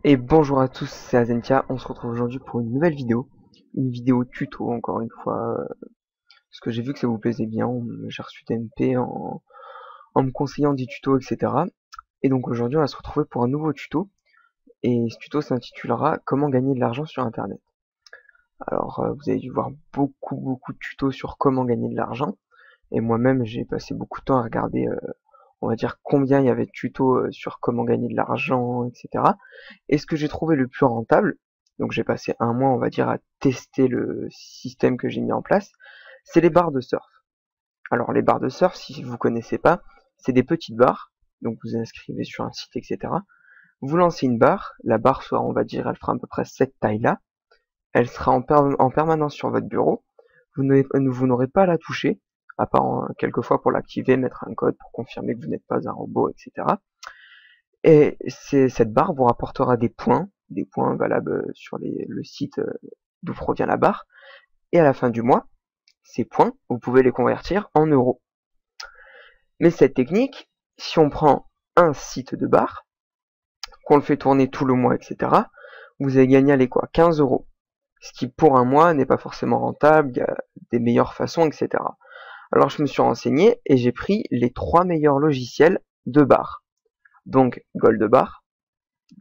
Et bonjour à tous, c'est Azentia, on se retrouve aujourd'hui pour une nouvelle vidéo, une vidéo tuto encore une fois, parce que j'ai vu que ça vous plaisait bien, j'ai reçu des MP en me conseillant des tutos, etc. Et donc aujourd'hui on va se retrouver pour un nouveau tuto, et ce tuto s'intitulera Comment gagner de l'argent sur internet. Alors vous avez dû voir beaucoup de tutos sur comment gagner de l'argent, et moi-même j'ai passé beaucoup de temps à regarder, on va dire combien il y avait de tutos sur comment gagner de l'argent, etc. Et ce que j'ai trouvé le plus rentable, donc j'ai passé un mois, on va dire, à tester le système que j'ai mis en place, c'est les barres de surf. Alors les barres de surf, si vous connaissez pas, c'est des petites barres, donc vous inscrivez sur un site, etc. Vous lancez une barre, la barre soit, on va dire, elle fera à peu près cette taille-là, elle sera en permanence sur votre bureau, vous n'aurez pas à la toucher, à part quelquefois pour l'activer, mettre un code pour confirmer que vous n'êtes pas un robot, etc. Et cette barre vous rapportera des points valables sur le site d'où provient la barre. Et à la fin du mois, ces points, vous pouvez les convertir en euros. Mais cette technique, si on prend un site de barre, qu'on le fait tourner tout le mois, etc., vous allez gagner les quoi 15 euros. Ce qui pour un mois n'est pas forcément rentable, il y a des meilleures façons, etc. Alors je me suis renseigné et j'ai pris les 3 meilleurs logiciels de barre. Donc Goldbar,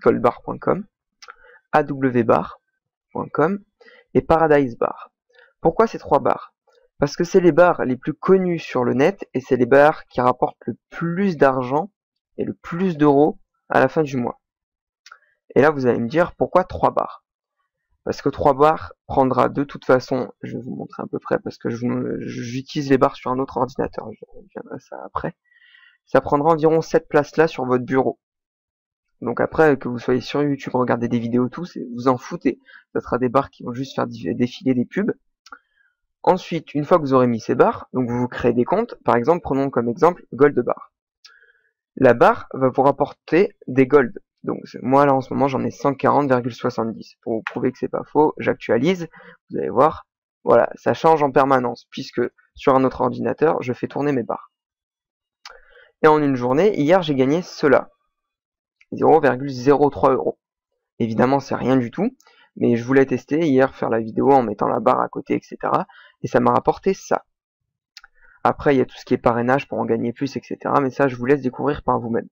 goldbar.com, awbar.com et Paradise Bar. Pourquoi ces 3 bars? Parce que c'est les bars les plus connus sur le net et c'est les bars qui rapportent le plus d'argent et le plus d'euros à la fin du mois. Et là, vous allez me dire, pourquoi 3 bars? Parce que 3 bars prendra de toute façon, je vais vous montrer à peu près parce que j'utilise les bars sur un autre ordinateur, je reviendrai ça après. Ça prendra environ 7 places là sur votre bureau. Donc après, que vous soyez sur YouTube, regardez des vidéos, tout, vous en foutez. Ça sera des barres qui vont juste faire défiler des pubs. Ensuite, une fois que vous aurez mis ces barres, donc vous créez des comptes. Par exemple, prenons comme exemple Gold Bar. La barre va vous rapporter des gold. Donc moi là en ce moment j'en ai 140,70. Pour vous prouver que c'est pas faux, j'actualise. Vous allez voir, voilà, ça change en permanence puisque sur un autre ordinateur, je fais tourner mes barres. Et en une journée, hier j'ai gagné cela. 0,03 euros. Évidemment, c'est rien du tout, mais je voulais tester hier, faire la vidéo en mettant la barre à côté, etc. Et ça m'a rapporté ça. Après, il y a tout ce qui est parrainage pour en gagner plus, etc. Mais ça, je vous laisse découvrir par vous-même.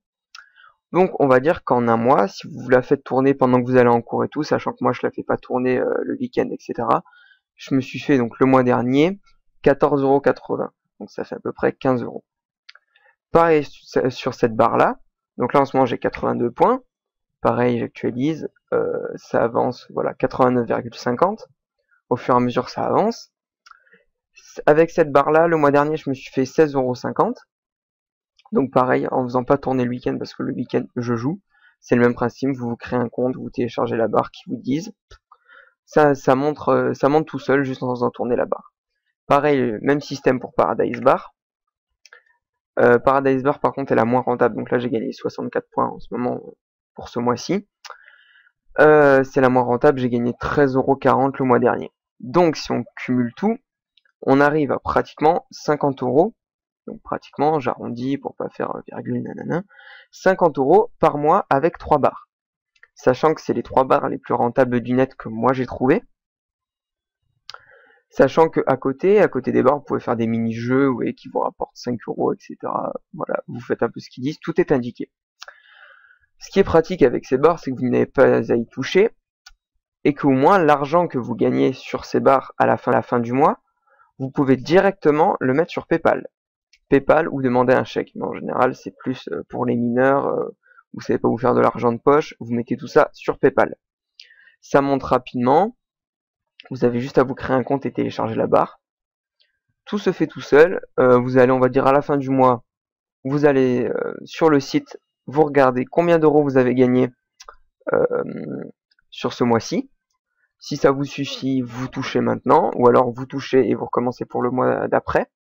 Donc, on va dire qu'en un mois, si vous la faites tourner pendant que vous allez en cours et tout, sachant que moi, je la fais pas tourner le week-end, etc. Je me suis fait, donc, le mois dernier, 14,80 €. Donc, ça fait à peu près 15 euros. Pareil sur cette barre-là. Donc là, en ce moment, j'ai 82 points. Pareil, j'actualise, ça avance, voilà, 89,50. Au fur et à mesure, ça avance. Avec cette barre-là, le mois dernier, je me suis fait 16,50 €. Donc pareil, en faisant pas tourner le week-end, parce que le week-end, je joue. C'est le même principe, vous créez un compte, vous téléchargez la barre qui vous disent. Ça monte tout seul, juste en faisant tourner la barre. Pareil, même système pour Paradise Bar. Paradise Bar, par contre, est la moins rentable. Donc là, j'ai gagné 64 points en ce moment pour ce mois-ci. C'est la moins rentable, j'ai gagné 13,40 € le mois dernier. Donc si on cumule tout, on arrive à pratiquement 50 euros. Donc pratiquement, j'arrondis pour pas faire virgule, nanana, 50 euros par mois avec 3 barres. Sachant que c'est les 3 barres les plus rentables du net que moi j'ai trouvé. Sachant que à côté des barres, vous pouvez faire des mini-jeux qui vous rapportent 5 euros, etc. Voilà, vous faites un peu ce qu'ils disent, tout est indiqué. Ce qui est pratique avec ces barres, c'est que vous n'avez pas à y toucher, et qu'au moins l'argent que vous gagnez sur ces barres à la fin du mois, vous pouvez directement le mettre sur PayPal. PayPal ou demander un chèque. Mais en général, c'est plus pour les mineurs, vous savez pas vous faire de l'argent de poche, vous mettez tout ça sur PayPal. Ça monte rapidement, vous avez juste à vous créer un compte et télécharger la barre. Tout se fait tout seul, vous allez, on va dire à la fin du mois, vous allez sur le site, vous regardez combien d'euros vous avez gagné sur ce mois-ci. Si ça vous suffit, vous touchez maintenant, ou alors vous touchez et vous recommencez pour le mois d'après.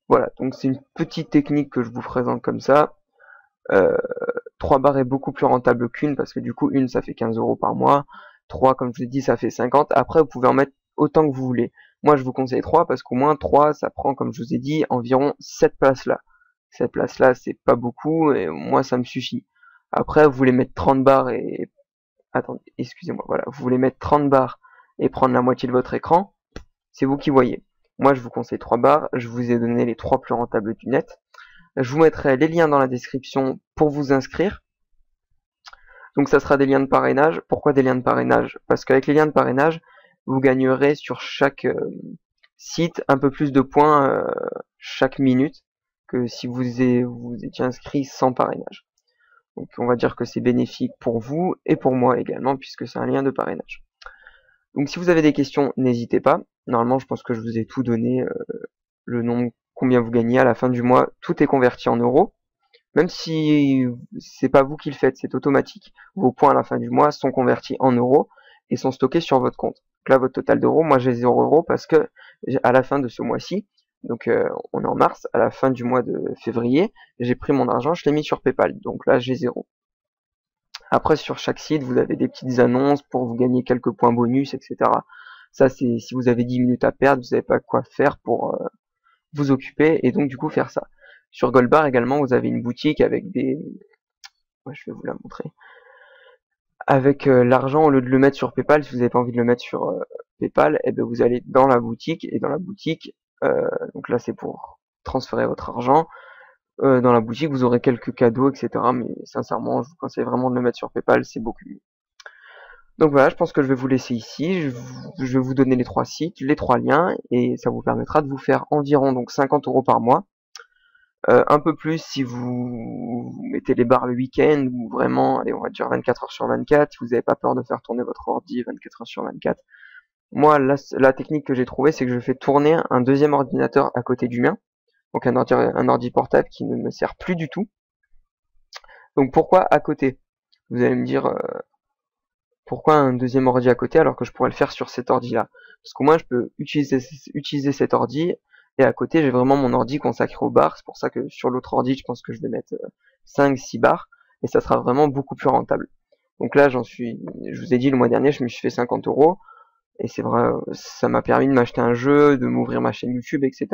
Voilà, donc c'est une petite technique que je vous présente comme ça. 3 barres est beaucoup plus rentable qu'une, parce que du coup, une, ça fait 15 euros par mois. 3, comme je vous ai dit, ça fait 50. Après, vous pouvez en mettre autant que vous voulez. Moi, je vous conseille 3, parce qu'au moins 3, ça prend, comme je vous ai dit, environ 7 places là. Cette place là, c'est pas beaucoup, et moi, ça me suffit. Après, vous voulez mettre 30 barres et attendez, excusez-moi, voilà, vous voulez mettre 30 barres et prendre la moitié de votre écran, c'est vous qui voyez. Moi, je vous conseille 3 barres, je vous ai donné les 3 plus rentables du net. Je vous mettrai les liens dans la description pour vous inscrire. Donc ça sera des liens de parrainage. Pourquoi des liens de parrainage? Parce qu'avec les liens de parrainage, vous gagnerez sur chaque site un peu plus de points chaque minute que si vous étiez inscrit sans parrainage. Donc on va dire que c'est bénéfique pour vous et pour moi également puisque c'est un lien de parrainage. Donc si vous avez des questions, n'hésitez pas. Normalement, je pense que je vous ai tout donné, le nombre, combien vous gagnez à la fin du mois. Tout est converti en euros. Même si c'est pas vous qui le faites, c'est automatique. Vos points à la fin du mois sont convertis en euros et sont stockés sur votre compte. Donc là, votre total d'euros, moi j'ai 0 euros parce que à la fin de ce mois-ci, donc on est en mars, à la fin du mois de février, j'ai pris mon argent, je l'ai mis sur PayPal. Donc là, j'ai 0. Après, sur chaque site, vous avez des petites annonces pour vous gagner quelques points bonus, etc. Ça, c'est si vous avez 10 minutes à perdre, vous savez pas quoi faire pour vous occuper et donc du coup faire ça. Sur Goldbar également, vous avez une boutique avec des... Ouais, je vais vous la montrer. Avec l'argent, au lieu de le mettre sur PayPal, si vous n'avez pas envie de le mettre sur PayPal, et ben vous allez dans la boutique, et dans la boutique, donc là c'est pour transférer votre argent, dans la boutique vous aurez quelques cadeaux, etc. Mais sincèrement, je vous conseille vraiment de le mettre sur PayPal, c'est beaucoup mieux. Donc voilà, je pense que je vais vous laisser ici, je vais vous donner les 3 sites, les 3 liens, et ça vous permettra de vous faire environ donc 50 euros par mois. Un peu plus si vous mettez les barres le week-end ou vraiment, allez, on va dire 24 heures sur 24, si vous n'avez pas peur de faire tourner votre ordi 24 heures sur 24. Moi, la technique que j'ai trouvée, c'est que je fais tourner un deuxième ordinateur à côté du mien, donc un ordi portable qui ne me sert plus du tout. Donc pourquoi à côté? Vous allez me dire, pourquoi un deuxième ordi à côté alors que je pourrais le faire sur cet ordi-là? Parce qu'au moins je peux utiliser cet ordi et à côté j'ai vraiment mon ordi consacré aux barres. C'est pour ça que sur l'autre ordi je pense que je vais mettre 5-6 barres et ça sera vraiment beaucoup plus rentable. Donc là je vous ai dit le mois dernier je me suis fait 50 euros et c'est vrai, ça m'a permis de m'acheter un jeu, de m'ouvrir ma chaîne YouTube, etc.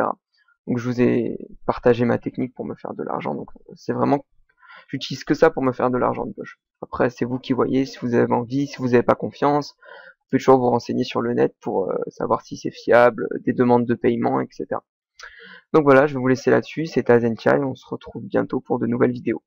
Donc je vous ai partagé ma technique pour me faire de l'argent. Donc c'est vraiment, j'utilise que ça pour me faire de l'argent de poche. Après, c'est vous qui voyez, si vous avez envie, si vous n'avez pas confiance, vous pouvez toujours vous renseigner sur le net pour savoir si c'est fiable, des demandes de paiement, etc. Donc voilà, je vais vous laisser là-dessus, c'était Azenchai, on se retrouve bientôt pour de nouvelles vidéos.